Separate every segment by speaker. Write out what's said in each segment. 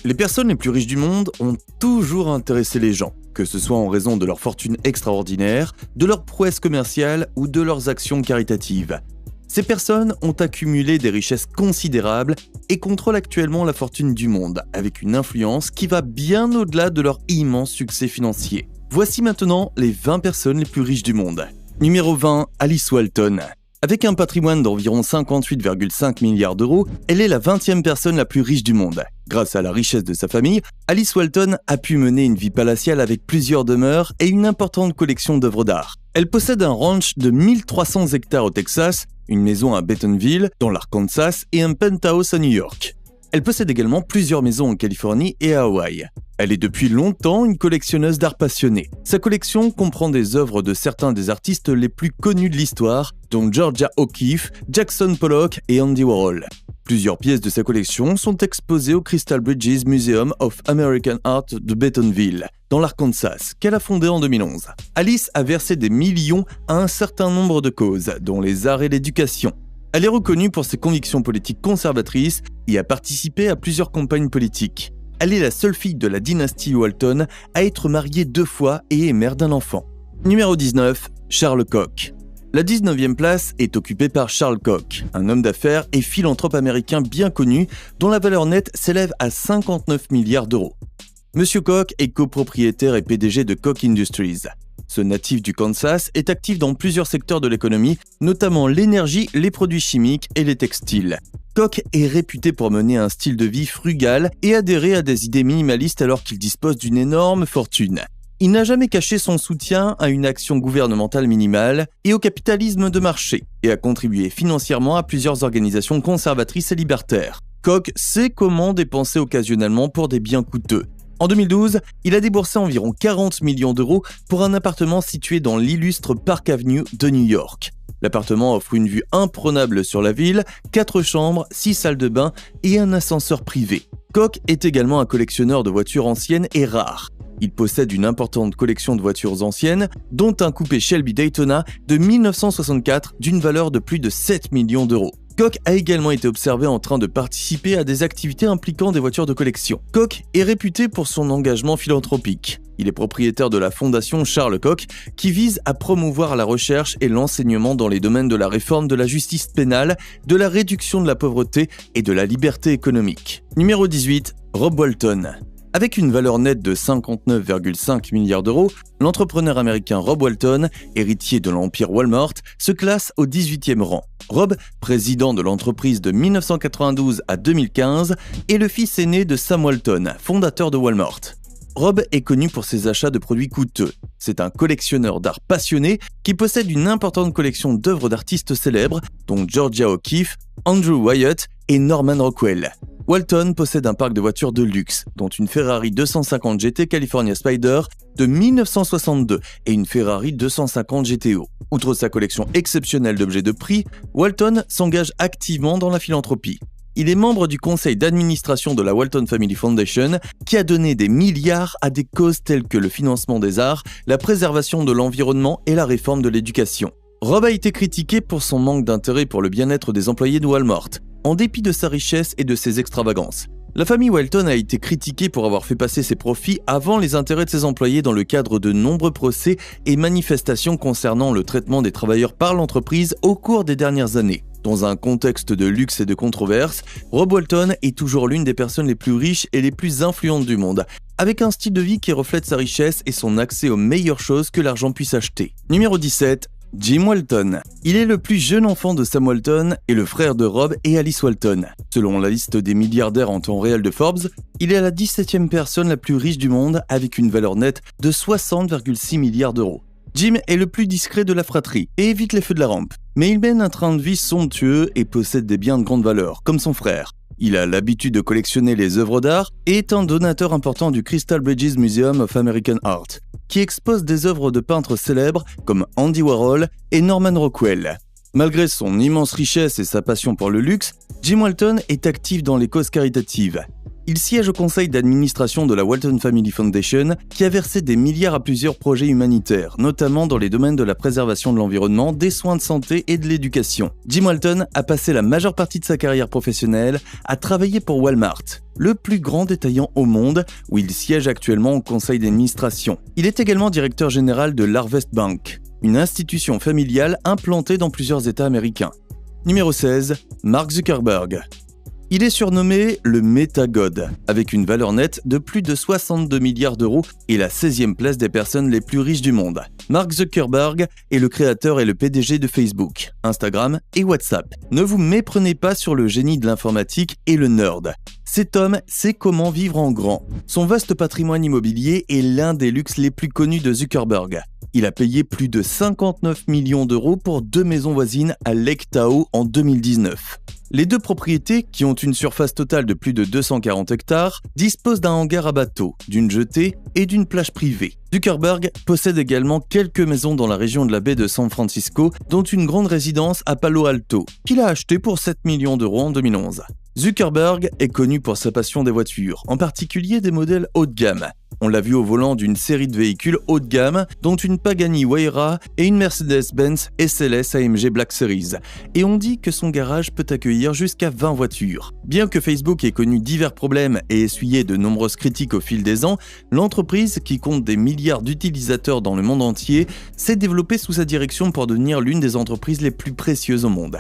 Speaker 1: Les personnes les plus riches du monde ont toujours intéressé les gens, que ce soit en raison de leur fortune extraordinaire, de leur prouesse commerciale ou de leurs actions caritatives. Ces personnes ont accumulé des richesses considérables et contrôlent actuellement la fortune du monde, avec une influence qui va bien au-delà de leur immense succès financier. Voici maintenant les 20 personnes les plus riches du monde. Numéro 20, Alice Walton. Avec un patrimoine d'environ 58,5 milliards d'euros, elle est la 20e personne la plus riche du monde. Grâce à la richesse de sa famille, Alice Walton a pu mener une vie palatiale avec plusieurs demeures et une importante collection d'œuvres d'art. Elle possède un ranch de 1300 hectares au Texas, une maison à Bentonville, dans l'Arkansas, et un penthouse à New York. Elle possède également plusieurs maisons en Californie et à Hawaï. Elle est depuis longtemps une collectionneuse d'art passionnée. Sa collection comprend des œuvres de certains des artistes les plus connus de l'histoire, dont Georgia O'Keeffe, Jackson Pollock et Andy Warhol. Plusieurs pièces de sa collection sont exposées au Crystal Bridges Museum of American Art de Bentonville, dans l'Arkansas, qu'elle a fondé en 2011. Alice a versé des millions à un certain nombre de causes, dont les arts et l'éducation. Elle est reconnue pour ses convictions politiques conservatrices et a participé à plusieurs campagnes politiques. Elle est la seule fille de la dynastie Walton à être mariée 2 fois et est mère d'un enfant. Numéro 19, Charles Koch. La 19e place est occupée par Charles Koch, un homme d'affaires et philanthrope américain bien connu dont la valeur nette s'élève à 59 milliards d'euros. Monsieur Koch est copropriétaire et PDG de Koch Industries. Ce natif du Kansas est actif dans plusieurs secteurs de l'économie, notamment l'énergie, les produits chimiques et les textiles. Koch est réputé pour mener un style de vie frugal et adhérer à des idées minimalistes alors qu'il dispose d'une énorme fortune. Il n'a jamais caché son soutien à une action gouvernementale minimale et au capitalisme de marché, et a contribué financièrement à plusieurs organisations conservatrices et libertaires. Koch sait comment dépenser occasionnellement pour des biens coûteux. En 2012, il a déboursé environ 40 millions d'euros pour un appartement situé dans l'illustre Park Avenue de New York. L'appartement offre une vue imprenable sur la ville, 4 chambres, 6 salles de bain et un ascenseur privé. Koch est également un collectionneur de voitures anciennes et rares. Il possède une importante collection de voitures anciennes, dont un coupé Shelby Daytona de 1964 d'une valeur de plus de 7 millions d'euros. Koch a également été observé en train de participer à des activités impliquant des voitures de collection. Koch est réputé pour son engagement philanthropique. Il est propriétaire de la fondation Charles Koch, qui vise à promouvoir la recherche et l'enseignement dans les domaines de la réforme de la justice pénale, de la réduction de la pauvreté et de la liberté économique. Numéro 18, Rob Walton. Avec une valeur nette de 59,5 milliards d'euros, l'entrepreneur américain Rob Walton, héritier de l'empire Walmart, se classe au 18e rang. Rob, président de l'entreprise de 1992 à 2015, est le fils aîné de Sam Walton, fondateur de Walmart. Rob est connu pour ses achats de produits coûteux. C'est un collectionneur d'art passionné qui possède une importante collection d'œuvres d'artistes célèbres, dont Georgia O'Keeffe, Andrew Wyatt et Norman Rockwell. Walton possède un parc de voitures de luxe, dont une Ferrari 250 GT California Spider de 1962 et une Ferrari 250 GTO. Outre sa collection exceptionnelle d'objets de prix, Walton s'engage activement dans la philanthropie. Il est membre du conseil d'administration de la Walton Family Foundation, qui a donné des milliards à des causes telles que le financement des arts, la préservation de l'environnement et la réforme de l'éducation. Rob a été critiqué pour son manque d'intérêt pour le bien-être des employés de Walmart, en dépit de sa richesse et de ses extravagances. La famille Walton a été critiquée pour avoir fait passer ses profits avant les intérêts de ses employés dans le cadre de nombreux procès et manifestations concernant le traitement des travailleurs par l'entreprise au cours des dernières années. Dans un contexte de luxe et de controverses, Rob Walton est toujours l'une des personnes les plus riches et les plus influentes du monde, avec un style de vie qui reflète sa richesse et son accès aux meilleures choses que l'argent puisse acheter. Numéro 17. Jim Walton. Il est le plus jeune enfant de Sam Walton et le frère de Rob et Alice Walton. Selon la liste des milliardaires en temps réel de Forbes, il est la 17e personne la plus riche du monde avec une valeur nette de 60,6 milliards d'euros. Jim est le plus discret de la fratrie et évite les feux de la rampe, mais il mène un train de vie somptueux et possède des biens de grande valeur, comme son frère. Il a l'habitude de collectionner les œuvres d'art et est un donateur important du Crystal Bridges Museum of American Art, qui expose des œuvres de peintres célèbres comme Andy Warhol et Norman Rockwell. Malgré son immense richesse et sa passion pour le luxe, Jim Walton est actif dans les causes caritatives. Il siège au conseil d'administration de la Walton Family Foundation, qui a versé des milliards à plusieurs projets humanitaires, notamment dans les domaines de la préservation de l'environnement, des soins de santé et de l'éducation. Jim Walton a passé la majeure partie de sa carrière professionnelle à travailler pour Walmart, le plus grand détaillant au monde, où il siège actuellement au conseil d'administration. Il est également directeur général de l'Harvest Bank, une institution familiale implantée dans plusieurs États américains. Numéro 16, Mark Zuckerberg. Il est surnommé le Meta-God, avec une valeur nette de plus de 62 milliards d'euros et la 16e place des personnes les plus riches du monde. Mark Zuckerberg est le créateur et le PDG de Facebook, Instagram et WhatsApp. Ne vous méprenez pas sur le génie de l'informatique et le nerd. Cet homme sait comment vivre en grand. Son vaste patrimoine immobilier est l'un des luxes les plus connus de Zuckerberg. Il a payé plus de 59 millions d'euros pour 2 maisons voisines à Lake Tahoe en 2019. Les 2 propriétés, qui ont une surface totale de plus de 240 hectares, disposent d'un hangar à bateaux, d'une jetée et d'une plage privée. Zuckerberg possède également quelques maisons dans la région de la baie de San Francisco, dont une grande résidence à Palo Alto, qu'il a achetée pour 7 millions d'euros en 2011. Zuckerberg est connu pour sa passion des voitures, en particulier des modèles haut de gamme. On l'a vu au volant d'une série de véhicules haut de gamme, dont une Pagani Huayra et une Mercedes-Benz SLS AMG Black Series. Et on dit que son garage peut accueillir jusqu'à 20 voitures. Bien que Facebook ait connu divers problèmes et essuyé de nombreuses critiques au fil des ans, l'entreprise, qui compte des milliards d'utilisateurs dans le monde entier, s'est développée sous sa direction pour devenir l'une des entreprises les plus précieuses au monde.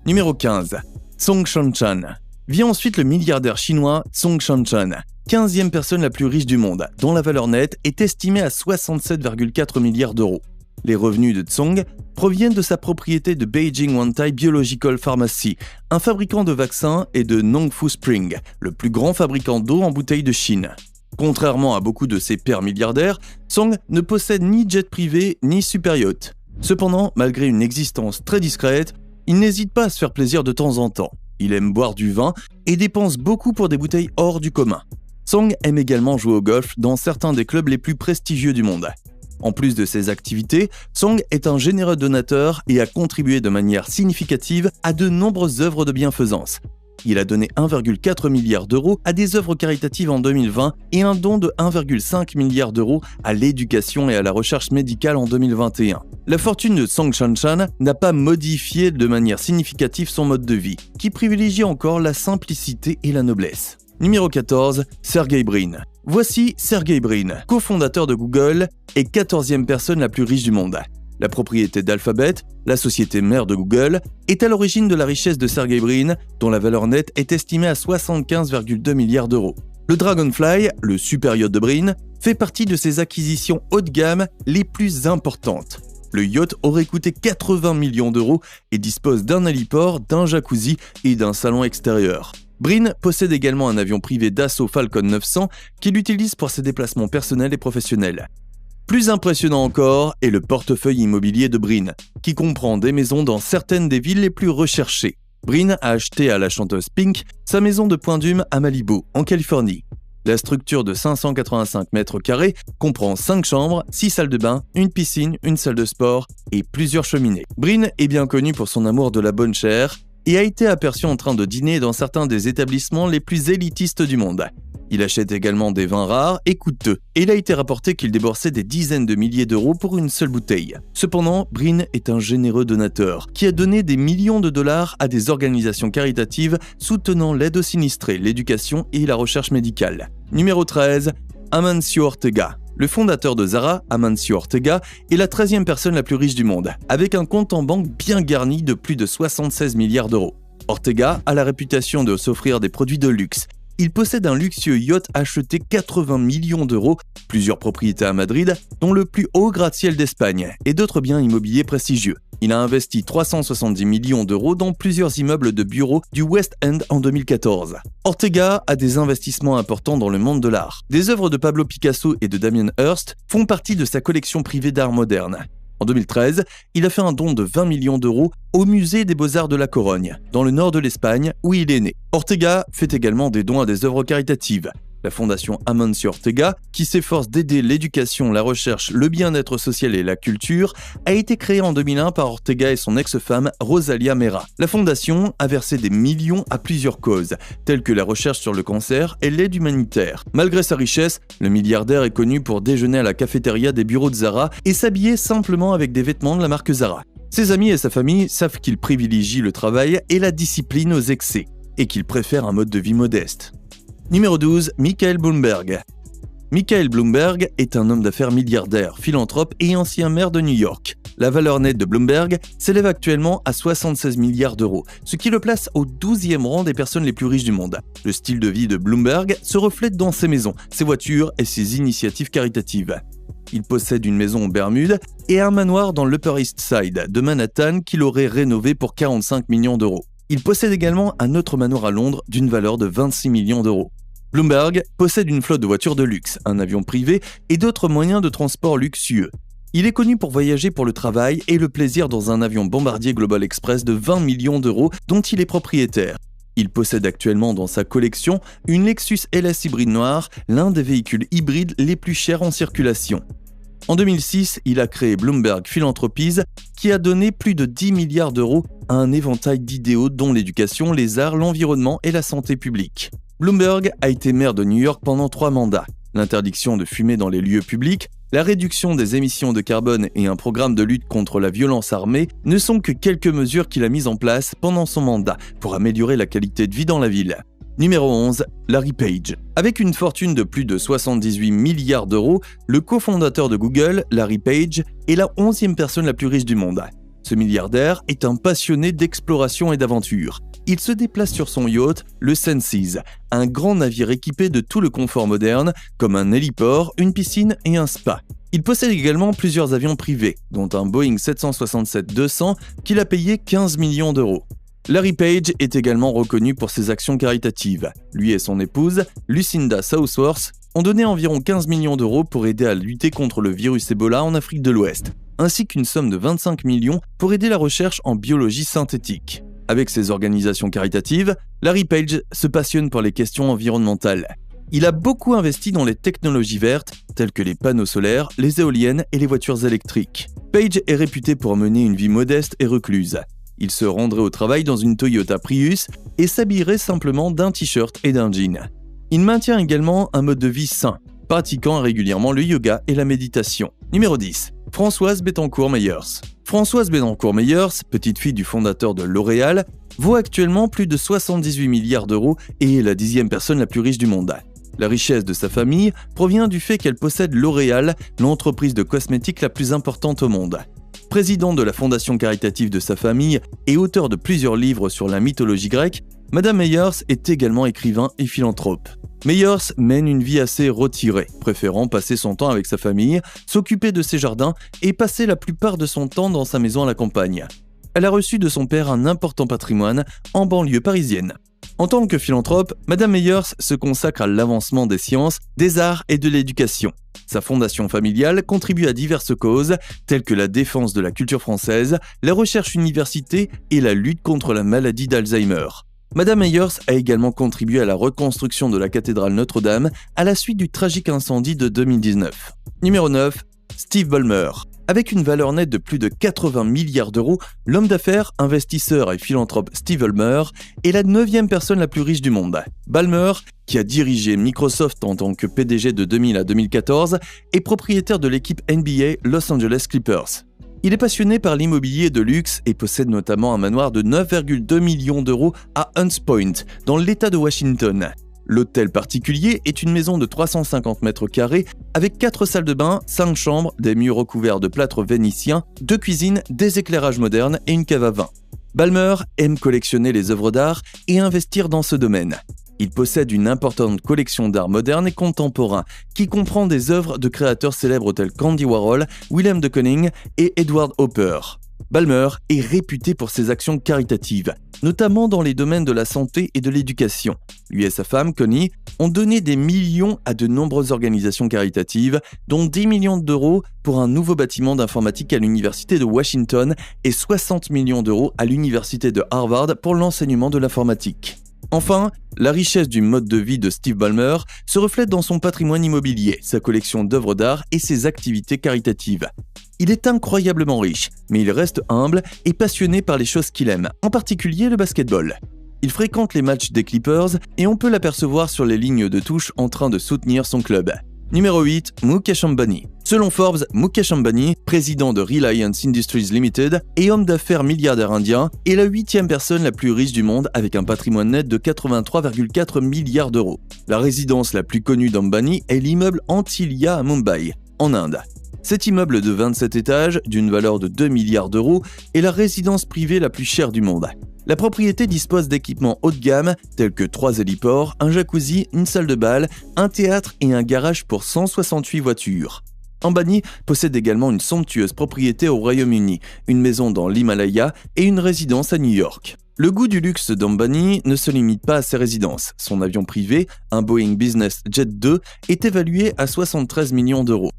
Speaker 1: Numéro 15. Song Shanchan. Vient ensuite le milliardaire chinois Song Shanchan, 15e personne la plus riche du monde, dont la valeur nette est estimée à 67,4 milliards d'euros. Les revenus de Song proviennent de sa propriété de Beijing Wantai Biological Pharmacy, un fabricant de vaccins, et de Nongfu Spring, le plus grand fabricant d'eau en bouteille de Chine. Contrairement à beaucoup de ses pairs milliardaires, Song ne possède ni jet privé ni super yacht. Cependant, malgré une existence très discrète, il n'hésite pas à se faire plaisir de temps en temps. Il aime boire du vin et dépense beaucoup pour des bouteilles hors du commun. Song aime également jouer au golf dans certains des clubs les plus prestigieux du monde. En plus de ses activités, Song est un généreux donateur et a contribué de manière significative à de nombreuses œuvres de bienfaisance. Il a donné 1,4 milliard d'euros à des œuvres caritatives en 2020 et un don de 1,5 milliard d'euros à l'éducation et à la recherche médicale en 2021. La fortune de Song Shanchan n'a pas modifié de manière significative son mode de vie, qui privilégie encore la simplicité et la noblesse. Numéro 14, Sergey Brin. Voici Sergey Brin, cofondateur de Google et 14e personne la plus riche du monde. La propriété d'Alphabet, la société mère de Google, est à l'origine de la richesse de Sergey Brin, dont la valeur nette est estimée à 75,2 milliards d'euros. Le Dragonfly, le super yacht de Brin, fait partie de ses acquisitions haut de gamme les plus importantes. Le yacht aurait coûté 80 millions d'euros et dispose d'un héliport, d'un jacuzzi et d'un salon extérieur. Brin possède également un avion privé d'assaut Falcon 900 qu'il utilise pour ses déplacements personnels et professionnels. Plus impressionnant encore est le portefeuille immobilier de Brin, qui comprend des maisons dans certaines des villes les plus recherchées. Brin a acheté à la chanteuse Pink sa maison de Point d'Hume à Malibu, en Californie. La structure de 585 mètres carrés comprend 5 chambres, 6 salles de bain, une piscine, une salle de sport et plusieurs cheminées. Brin est bien connu pour son amour de la bonne chère et a été aperçu en train de dîner dans certains des établissements les plus élitistes du monde. Il achète également des vins rares et coûteux, et il a été rapporté qu'il déboursait des dizaines de milliers d'euros pour une seule bouteille. Cependant, Brin est un généreux donateur, qui a donné des millions de dollars à des organisations caritatives soutenant l'aide aux sinistrés, l'éducation et la recherche médicale. Numéro 13, Amancio Ortega. Le fondateur de Zara, Amancio Ortega, est la 13e personne la plus riche du monde, avec un compte en banque bien garni de plus de 76 milliards d'euros. Ortega a la réputation de s'offrir des produits de luxe. Il possède un luxueux yacht acheté 80 millions d'euros, plusieurs propriétés à Madrid, dont le plus haut gratte-ciel d'Espagne, et d'autres biens immobiliers prestigieux. Il a investi 370 millions d'euros dans plusieurs immeubles de bureaux du West End en 2014. Ortega a des investissements importants dans le monde de l'art. Des œuvres de Pablo Picasso et de Damien Hirst font partie de sa collection privée d'art moderne. En 2013, il a fait un don de 20 millions d'euros au musée des Beaux-Arts de la Corogne, dans le nord de l'Espagne, où il est né. Ortega fait également des dons à des œuvres caritatives. La fondation Amancio Ortega, qui s'efforce d'aider l'éducation, la recherche, le bien-être social et la culture, a été créée en 2001 par Ortega et son ex-femme Rosalia Mera. La fondation a versé des millions à plusieurs causes, telles que la recherche sur le cancer et l'aide humanitaire. Malgré sa richesse, le milliardaire est connu pour déjeuner à la cafétéria des bureaux de Zara et s'habiller simplement avec des vêtements de la marque Zara. Ses amis et sa famille savent qu'il privilégie le travail et la discipline aux excès, et qu'il préfère un mode de vie modeste. Numéro 12, Michael Bloomberg. Michael Bloomberg est un homme d'affaires milliardaire, philanthrope et ancien maire de New York. La valeur nette de Bloomberg s'élève actuellement à 76 milliards d'euros, ce qui le place au 12e rang des personnes les plus riches du monde. Le style de vie de Bloomberg se reflète dans ses maisons, ses voitures et ses initiatives caritatives. Il possède une maison aux Bermudes et un manoir dans l'Upper East Side de Manhattan qu'il aurait rénové pour 45 millions d'euros. Il possède également un autre manoir à Londres d'une valeur de 26 millions d'euros. Bloomberg possède une flotte de voitures de luxe, un avion privé et d'autres moyens de transport luxueux. Il est connu pour voyager pour le travail et le plaisir dans un avion Bombardier Global Express de 20 millions d'euros dont il est propriétaire. Il possède actuellement dans sa collection une Lexus LS hybride noire, l'un des véhicules hybrides les plus chers en circulation. En 2006, il a créé Bloomberg Philanthropies, qui a donné plus de 10 milliards d'euros à un éventail d'idéaux dont l'éducation, les arts, l'environnement et la santé publique. Bloomberg a été maire de New York pendant 3 mandats. L'interdiction de fumer dans les lieux publics, la réduction des émissions de carbone et un programme de lutte contre la violence armée ne sont que quelques mesures qu'il a mises en place pendant son mandat pour améliorer la qualité de vie dans la ville. Numéro 11, Larry Page. Avec une fortune de plus de 78 milliards d'euros, le cofondateur de Google, Larry Page, est la 11e personne la plus riche du monde. Ce milliardaire est un passionné d'exploration et d'aventure. Il se déplace sur son yacht, le Senses, un grand navire équipé de tout le confort moderne, comme un héliport, une piscine et un spa. Il possède également plusieurs avions privés, dont un Boeing 767-200 qu'il a payé 15 millions d'euros. Larry Page est également reconnu pour ses actions caritatives. Lui et son épouse, Lucinda Southworth, ont donné environ 15 millions d'euros pour aider à lutter contre le virus Ebola en Afrique de l'Ouest, ainsi qu'une somme de 25 millions pour aider la recherche en biologie synthétique. Avec ses organisations caritatives, Larry Page se passionne pour les questions environnementales. Il a beaucoup investi dans les technologies vertes, telles que les panneaux solaires, les éoliennes et les voitures électriques. Page est réputé pour mener une vie modeste et recluse. Il se rendrait au travail dans une Toyota Prius et s'habillerait simplement d'un t-shirt et d'un jean. Il maintient également un mode de vie sain, pratiquant régulièrement le yoga et la méditation. Numéro 10. Françoise Bettencourt-Meyers. Françoise Bettencourt-Meyers, petite fille du fondateur de L'Oréal, vaut actuellement plus de 78 milliards d'euros et est la 10e personne la plus riche du monde. La richesse de sa famille provient du fait qu'elle possède L'Oréal, l'entreprise de cosmétiques la plus importante au monde. Présidente de la fondation caritative de sa famille et auteur de plusieurs livres sur la mythologie grecque, Madame Meyers est également écrivain et philanthrope. Meyers mène une vie assez retirée, préférant passer son temps avec sa famille, s'occuper de ses jardins et passer la plupart de son temps dans sa maison à la campagne. Elle a reçu de son père un important patrimoine en banlieue parisienne. En tant que philanthrope, Madame Meyers se consacre à l'avancement des sciences, des arts et de l'éducation. Sa fondation familiale contribue à diverses causes, telles que la défense de la culture française, la recherche universitaire et la lutte contre la maladie d'Alzheimer. Madame Meyers a également contribué à la reconstruction de la cathédrale Notre-Dame à la suite du tragique incendie de 2019. Numéro 9. Steve Ballmer. Avec une valeur nette de plus de 80 milliards d'euros, l'homme d'affaires, investisseur et philanthrope Steve Ballmer est la 9e personne la plus riche du monde. Ballmer, qui a dirigé Microsoft en tant que PDG de 2000 à 2014, est propriétaire de l'équipe NBA Los Angeles Clippers. Il est passionné par l'immobilier de luxe et possède notamment un manoir de 9,2 millions d'euros à Hunts Point, dans l'État de Washington. L'hôtel particulier est une maison de 350 mètres carrés avec 4 salles de bain, 5 chambres, des murs recouverts de plâtre vénitien, 2 cuisines, des éclairages modernes et une cave à vin. Ballmer aime collectionner les œuvres d'art et investir dans ce domaine. Il possède une importante collection d'art moderne et contemporain qui comprend des œuvres de créateurs célèbres tels qu'Andy Warhol, Willem de Kooning et Edward Hopper. Ballmer est réputé pour ses actions caritatives, notamment dans les domaines de la santé et de l'éducation. Lui et sa femme, Connie, ont donné des millions à de nombreuses organisations caritatives, dont 10 millions d'euros pour un nouveau bâtiment d'informatique à l'université de Washington et 60 millions d'euros à l'université de Harvard pour l'enseignement de l'informatique. Enfin, la richesse du mode de vie de Steve Ballmer se reflète dans son patrimoine immobilier, sa collection d'œuvres d'art et ses activités caritatives. Il est incroyablement riche, mais il reste humble et passionné par les choses qu'il aime, en particulier le basketball. Il fréquente les matchs des Clippers et on peut l'apercevoir sur les lignes de touche en train de soutenir son club. Numéro 8, Mukesh Ambani. Selon Forbes, Mukesh Ambani, président de Reliance Industries Limited et homme d'affaires milliardaire indien, est la 8e personne la plus riche du monde avec un patrimoine net de 83,4 milliards d'euros. La résidence la plus connue d'Ambani est l'immeuble Antilia à Mumbai, en Inde. Cet immeuble de 27 étages, d'une valeur de 2 milliards d'euros, est la résidence privée la plus chère du monde. La propriété dispose d'équipements haut de gamme tels que 3 héliports, un jacuzzi, une salle de bal, un théâtre et un garage pour 168 voitures. Ambani possède également une somptueuse propriété au Royaume-Uni, une maison dans l'Himalaya et une résidence à New York. Le goût du luxe d'Ambani ne se limite pas à ses résidences. Son avion privé, un Boeing Business Jet 2, est évalué à 73 millions d'euros.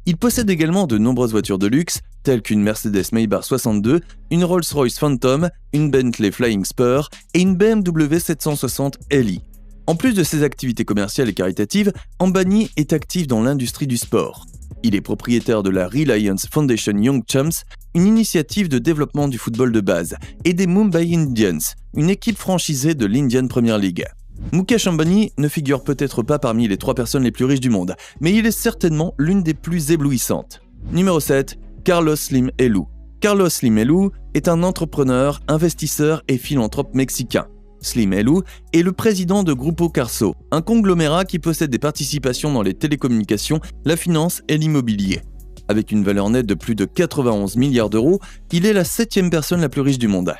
Speaker 1: Il possède également de nombreuses voitures de luxe, telles qu'une Mercedes Maybach 62, une Rolls-Royce Phantom, une Bentley Flying Spur et une BMW 760 Li. En plus de ses activités commerciales et caritatives, Ambani est actif dans l'industrie du sport. Il est propriétaire de la Reliance Foundation Young Champs, une initiative de développement du football de base, et des Mumbai Indians, une équipe franchisée de l'Indian Premier League. Mukesh Ambani ne figure peut-être pas parmi les 3 personnes les plus riches du monde, mais il est certainement l'une des plus éblouissantes. Numéro 7, Carlos Slim Helú. Carlos Slim Helú est un entrepreneur, investisseur et philanthrope mexicain. Slim Helú est le président de Grupo Carso, un conglomérat qui possède des participations dans les télécommunications, la finance et l'immobilier. Avec une valeur nette de plus de 91 milliards d'euros, il est la 7e personne la plus riche du monde.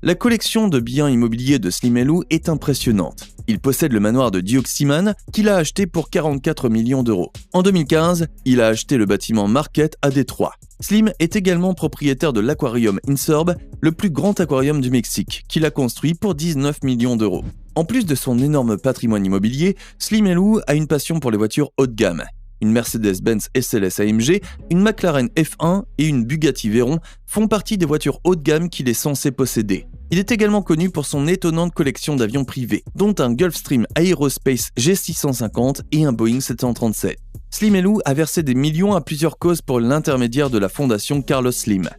Speaker 1: La collection de biens immobiliers de Slim Helú est impressionnante. Il possède le manoir de Dioximan qu'il a acheté pour 44 millions d'euros. En 2015, il a acheté le bâtiment Market à Détroit. Slim est également propriétaire de l'Aquarium Insurb, le plus grand aquarium du Mexique, qu'il a construit pour 19 millions d'euros. En plus de son énorme patrimoine immobilier, Slim Helú a une passion pour les voitures haut de gamme. Une Mercedes-Benz SLS AMG, une McLaren F1 et une Bugatti Veyron font partie des voitures haut de gamme qu'il est censé posséder. Il est également connu pour son étonnante collection d'avions privés, dont un Gulfstream Aerospace G650 et un Boeing 737. Slim Helú a versé des millions à plusieurs causes pour l'intermédiaire de la fondation Carlos Slim.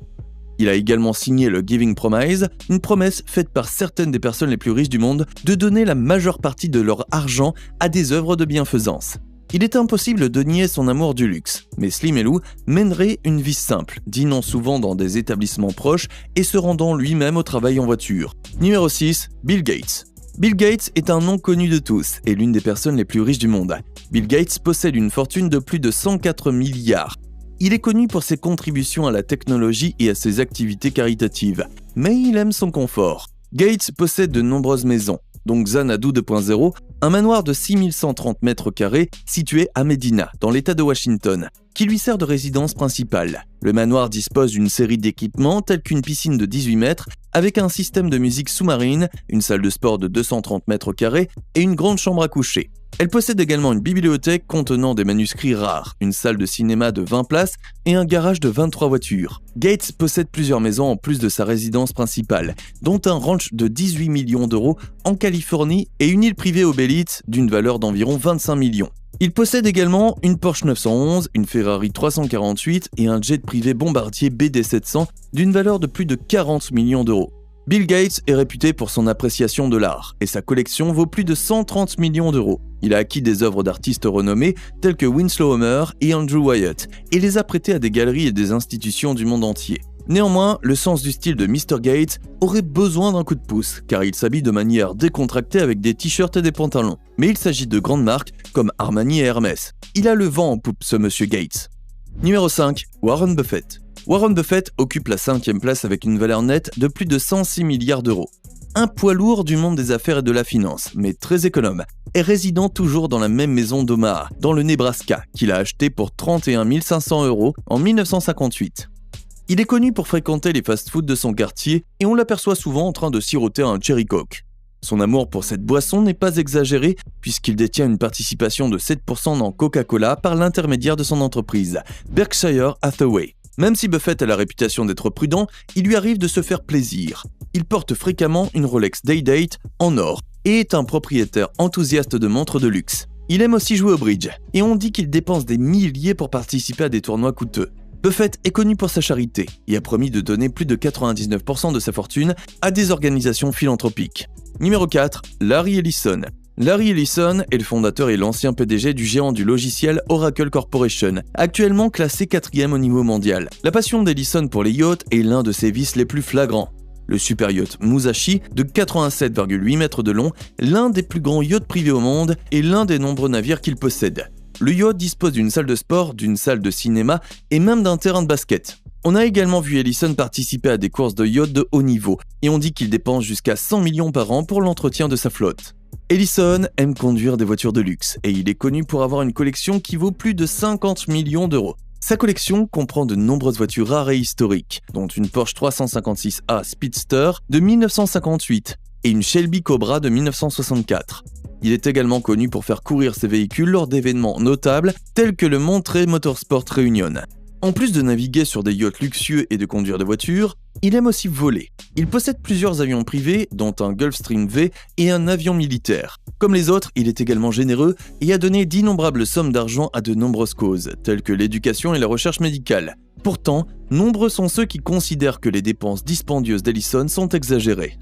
Speaker 1: Il a également signé le Giving Promise, une promesse faite par certaines des personnes les plus riches du monde de donner la majeure partie de leur argent à des œuvres de bienfaisance. Il est impossible de nier son amour du luxe, mais Slim Helú mènerait une vie simple, dînant souvent dans des établissements proches et se rendant lui-même au travail en voiture. Numéro 6, Bill Gates. Bill Gates est un nom connu de tous et l'une des personnes les plus riches du monde. Bill Gates possède une fortune de plus de 104 milliards. Il est connu pour ses contributions à la technologie et à ses activités caritatives, mais il aime son confort. Gates possède de nombreuses maisons, dont Xanadu 2.0, un manoir de 6130 mètres carrés situé à Medina, dans l'État de Washington, qui lui sert de résidence principale. Le manoir dispose d'une série d'équipements tels qu'une piscine de 18 mètres avec un système de musique sous-marine, une salle de sport de 230 mètres carrés et une grande chambre à coucher. Elle possède également une bibliothèque contenant des manuscrits rares, une salle de cinéma de 20 places et un garage de 23 voitures. Gates possède plusieurs maisons en plus de sa résidence principale, dont un ranch de 18 millions d'euros en Californie et une île privée au Belize d'une valeur d'environ 25 millions. Il possède également une Porsche 911, une Ferrari 348 et un jet privé bombardier BD700 d'une valeur de plus de 40 millions d'euros. Bill Gates est réputé pour son appréciation de l'art et sa collection vaut plus de 130 millions d'euros. Il a acquis des œuvres d'artistes renommés tels que Winslow Homer et Andrew Wyatt et les a prêtées à des galeries et des institutions du monde entier. Néanmoins, le sens du style de Mr. Gates aurait besoin d'un coup de pouce, car il s'habille de manière décontractée avec des t-shirts et des pantalons. Mais il s'agit de grandes marques comme Armani et Hermès. Il a le vent en poupe, ce monsieur Gates. Numéro 5, Warren Buffett. Warren Buffett occupe la 5e place avec une valeur nette de plus de 106 milliards d'euros. Un poids lourd du monde des affaires et de la finance, mais très économe, est résident toujours dans la même maison d'Omaha, dans le Nebraska, qu'il a acheté pour 31 500 € en 1958. Il est connu pour fréquenter les fast-foods de son quartier et on l'aperçoit souvent en train de siroter un Cherry Coke. Son amour pour cette boisson n'est pas exagéré puisqu'il détient une participation de 7% dans Coca-Cola par l'intermédiaire de son entreprise, Berkshire Hathaway. Même si Buffett a la réputation d'être prudent, il lui arrive de se faire plaisir. Il porte fréquemment une Rolex Day-Date en or, et est un propriétaire enthousiaste de montres de luxe. Il aime aussi jouer au bridge, et on dit qu'il dépense des milliers pour participer à des tournois coûteux. Buffett est connu pour sa charité et a promis de donner plus de 99% de sa fortune à des organisations philanthropiques. Numéro 4, Larry Ellison. Larry Ellison est le fondateur et l'ancien PDG du géant du logiciel Oracle Corporation, actuellement classé 4e au niveau mondial. La passion d'Ellison pour les yachts est l'un de ses vices les plus flagrants. Le super yacht Musashi, de 87,8 mètres de long, l'un des plus grands yachts privés au monde et l'un des nombreux navires qu'il possède. Le yacht dispose d'une salle de sport, d'une salle de cinéma et même d'un terrain de basket. On a également vu Ellison participer à des courses de yacht de haut niveau et on dit qu'il dépense jusqu'à 100 millions par an pour l'entretien de sa flotte. Ellison aime conduire des voitures de luxe et il est connu pour avoir une collection qui vaut plus de 50 millions d'euros. Sa collection comprend de nombreuses voitures rares et historiques, dont une Porsche 356A Speedster de 1958 et une Shelby Cobra de 1964. Il est également connu pour faire courir ses véhicules lors d'événements notables tels que le Monterey Motorsport Reunion. En plus de naviguer sur des yachts luxueux et de conduire des voitures, il aime aussi voler. Il possède plusieurs avions privés, dont un Gulfstream V et un avion militaire. Comme les autres, il est également généreux et a donné d'innombrables sommes d'argent à de nombreuses causes, telles que l'éducation et la recherche médicale. Pourtant, nombreux sont ceux qui considèrent que les dépenses dispendieuses d'Ellison sont exagérées.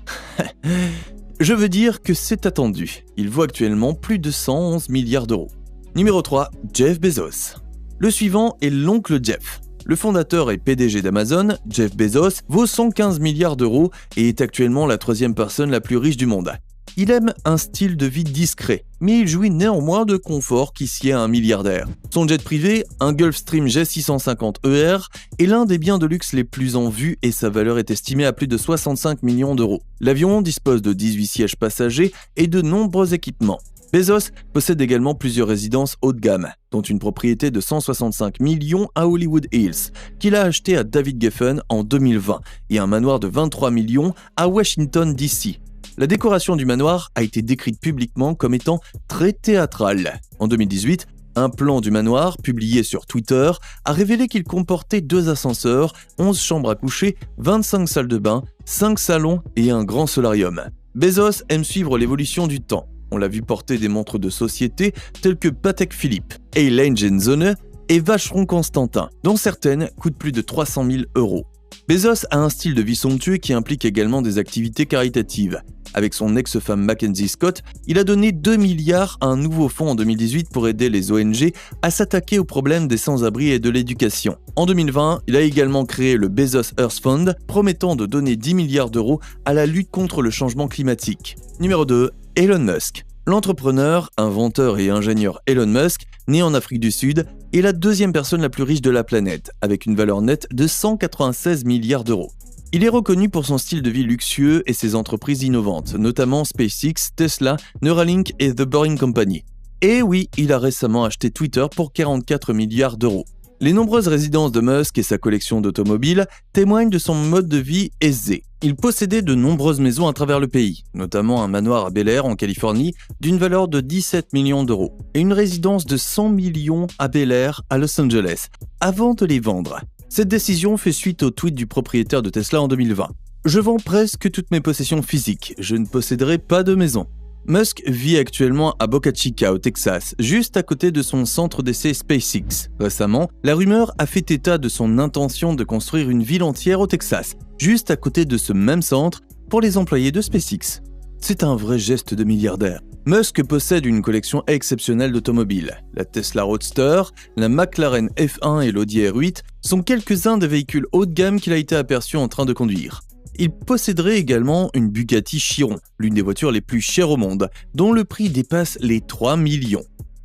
Speaker 1: Je veux dire que c'est attendu. Il vaut actuellement plus de 111 milliards d'euros. Numéro 3, Jeff Bezos. Le suivant est l'oncle Jeff. Le fondateur et PDG d'Amazon, Jeff Bezos, vaut 115 milliards d'euros et est actuellement la 3e personne la plus riche du monde. Il aime un style de vie discret, mais il jouit néanmoins de confort qui sied à un milliardaire. Son jet privé, un Gulfstream G650ER, est l'un des biens de luxe les plus en vue et sa valeur est estimée à plus de 65 millions d'euros. L'avion dispose de 18 sièges passagers et de nombreux équipements. Bezos possède également plusieurs résidences haut de gamme, dont une propriété de 165 millions à Hollywood Hills, qu'il a acheté à David Geffen en 2020, et un manoir de 23 millions à Washington DC. La décoration du manoir a été décrite publiquement comme étant très théâtrale. En 2018, un plan du manoir, publié sur Twitter, a révélé qu'il comportait 2 ascenseurs, 11 chambres à coucher, 25 salles de bain, 5 salons et un grand solarium. Bezos aime suivre l'évolution du temps. On l'a vu porter des montres de société telles que Patek Philippe, Eileen Genzone et Vacheron Constantin, dont certaines coûtent plus de 300 000 euros. Bezos a un style de vie somptueux qui implique également des activités caritatives. Avec son ex-femme Mackenzie Scott, il a donné 2 milliards à un nouveau fonds en 2018 pour aider les ONG à s'attaquer aux problèmes des sans-abri et de l'éducation. En 2020, il a également créé le Bezos Earth Fund, promettant de donner 10 milliards d'euros à la lutte contre le changement climatique. Numéro 2, Elon Musk. L'entrepreneur, inventeur et ingénieur Elon Musk, né en Afrique du Sud, est la 2e personne la plus riche de la planète, avec une valeur nette de 196 milliards d'euros. Il est reconnu pour son style de vie luxueux et ses entreprises innovantes, notamment SpaceX, Tesla, Neuralink et The Boring Company. Et oui, il a récemment acheté Twitter pour 44 milliards d'euros. Les nombreuses résidences de Musk et sa collection d'automobiles témoignent de son mode de vie aisé. Il possédait de nombreuses maisons à travers le pays, notamment un manoir à Bel Air en Californie d'une valeur de 17 millions d'euros et une résidence de 100 millions à Bel Air à Los Angeles, avant de les vendre. Cette décision fait suite au tweet du propriétaire de Tesla en 2020. « Je vends presque toutes mes possessions physiques, je ne posséderai pas de maison ». Musk vit actuellement à Boca Chica, au Texas, juste à côté de son centre d'essai SpaceX. Récemment, la rumeur a fait état de son intention de construire une ville entière au Texas, juste à côté de ce même centre, pour les employés de SpaceX. C'est un vrai geste de milliardaire. Musk possède une collection exceptionnelle d'automobiles. La Tesla Roadster, la McLaren F1 et l'Audi R8 sont quelques-uns des véhicules haut de gamme qu'il a été aperçu en train de conduire. Il posséderait également une Bugatti Chiron, l'une des voitures les plus chères au monde, dont le prix dépasse les 3 millions.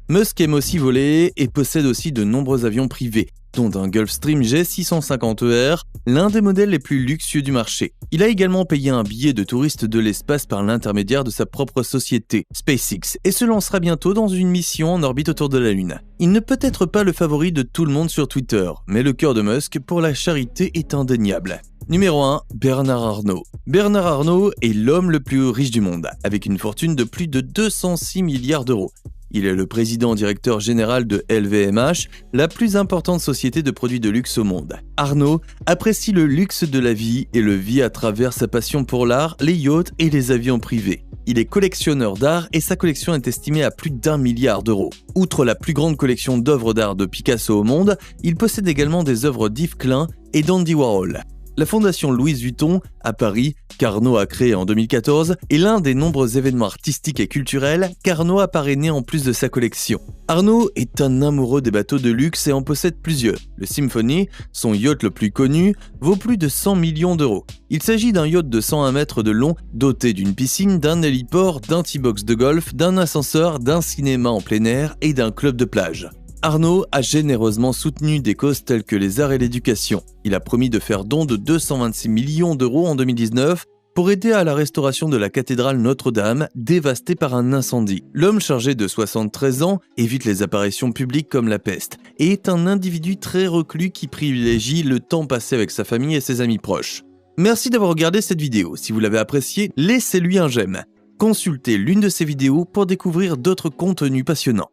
Speaker 1: Musk aime aussi voler et possède aussi de nombreux avions privés, dont un Gulfstream G650ER, l'un des modèles les plus luxueux du marché. Il a également payé un billet de touriste de l'espace par l'intermédiaire de sa propre société, SpaceX, et se lancera bientôt dans une mission en orbite autour de la Lune. Il ne peut être pas le favori de tout le monde sur Twitter, mais le cœur de Musk pour la charité est indéniable. Numéro 1, Bernard Arnault. Bernard Arnault est l'homme le plus riche du monde, avec une fortune de plus de 206 milliards d'euros. Il est le président-directeur général de LVMH, la plus importante société de produits de luxe au monde. Arnault apprécie le luxe de la vie et le vit à travers sa passion pour l'art, les yachts et les avions privés. Il est collectionneur d'art et sa collection est estimée à plus d'1 milliard d'euros. Outre la plus grande collection d'œuvres d'art de Picasso au monde, il possède également des œuvres d'Yves Klein et d'Andy Warhol. La fondation Louis Vuitton, à Paris, qu'Arnaud a créée en 2014, est l'un des nombreux événements artistiques et culturels qu'Arnaud a parrainé en plus de sa collection. Arnaud est un amoureux des bateaux de luxe et en possède plusieurs. Le Symphony, son yacht le plus connu, vaut plus de 100 millions d'euros. Il s'agit d'un yacht de 101 mètres de long, doté d'une piscine, d'un héliport, d'un tee-box de golf, d'un ascenseur, d'un cinéma en plein air et d'un club de plage. Arnaud a généreusement soutenu des causes telles que les arts et l'éducation. Il a promis de faire don de 226 millions d'euros en 2019 pour aider à la restauration de la cathédrale Notre-Dame, dévastée par un incendie. L'homme chargé de 73 ans évite les apparitions publiques comme la peste et est un individu très reclus qui privilégie le temps passé avec sa famille et ses amis proches. Merci d'avoir regardé cette vidéo. Si vous l'avez appréciée, laissez-lui un j'aime. Consultez l'une de ses vidéos pour découvrir d'autres contenus passionnants.